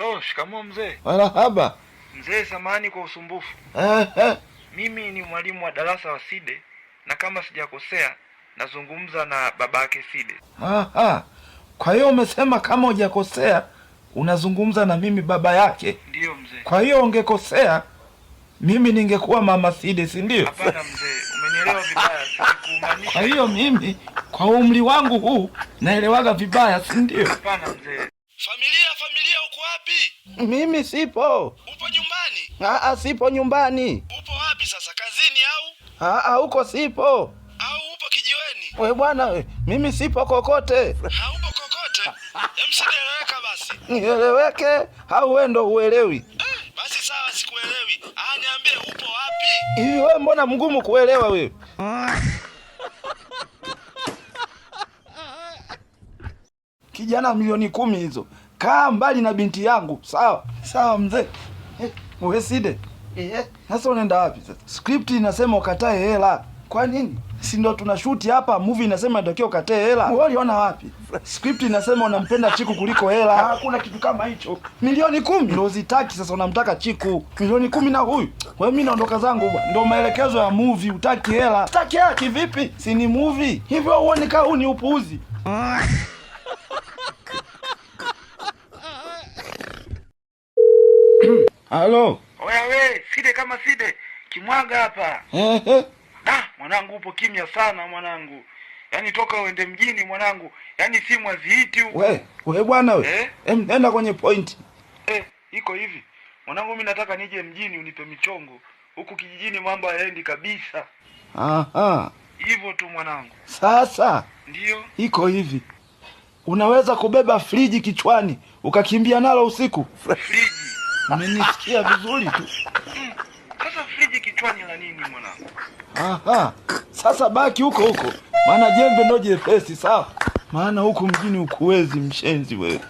Halo, shikamoo mzee. Marahaba. Mzee, samahani kwa usumbufu. Mimi ni mwalimu wa darasa wa Side, na kama sijakosea nazungumza na babake Side. Kwa hiyo umesema kama hujakosea unazungumza na mimi baba yake? Ndiyo mzee. Kwa hiyo ungekosea mimi ningekuwa mama Side, si ndio? Hapana mzee, umenielewa vibaya, sikumaanisha. Kwa hiyo mimi kwa umri wangu huu naelewaga vibaya, si ndio? Hapana mzee. Familia uko wapi? Mimi sipo. Upo nyumbani? Sipo nyumbani. Upo wapi sasa, kazini au? Huko sipo. Au upo kijiweni? We bwana, mimi sipo kokote. Haupo kokote? Msieleweka basi. Nieleweke au wewe ndo uelewi? Basi sawa, sikuelewi. Niambie upo wapi? Hivi wewe mbona mgumu kuelewa wewe? Kijana, milioni 10 hizo. Kaa mbali na binti yangu, sawa? Sawa mzee. Wewe Side. Sasa unaenda wapi sasa? Script inasema ukatae hela. Kwa nini? Si ndio tunashoot hapa, movie inasema ndio ukatae hela. Wewe uliona wapi? Script inasema unampenda Chiku kuliko hela. Hakuna kitu kama hicho. Milioni 10 ndio zitaki, sasa unamtaka Chiku. Milioni 10 na huyu. Wewe, mimi naondoka zangu bwana. Ndio maelekezo ya movie, utaki hela. Utaki hela kivipi? Si ni movie. Hivyo uone kama huu ni upuuzi. Halo. Oya we, Side kama Side, Kimwaga hapa. Mwanangu upo kimya sana mwanangu. Yaani toka uende mjini mwanangu, yaani simu haziiti huko. We bwana we. Nenda kwenye point. Iko hivi. Mwanangu, mimi nataka nije mjini unipe michongo. Huku kijijini mambo hayaendi kabisa. Hivyo tu mwanangu. Sasa ndio iko hivi. Unaweza kubeba friji kichwani ukakimbia nalo usiku? Friji. Umenisikia vizuri tu. Sasa friji kichwani la nini mwanangu? Sasa baki huko. Maana jembe ndo jepesi, sawa? Maana huku mjini ukuwezi, mshenzi wewe.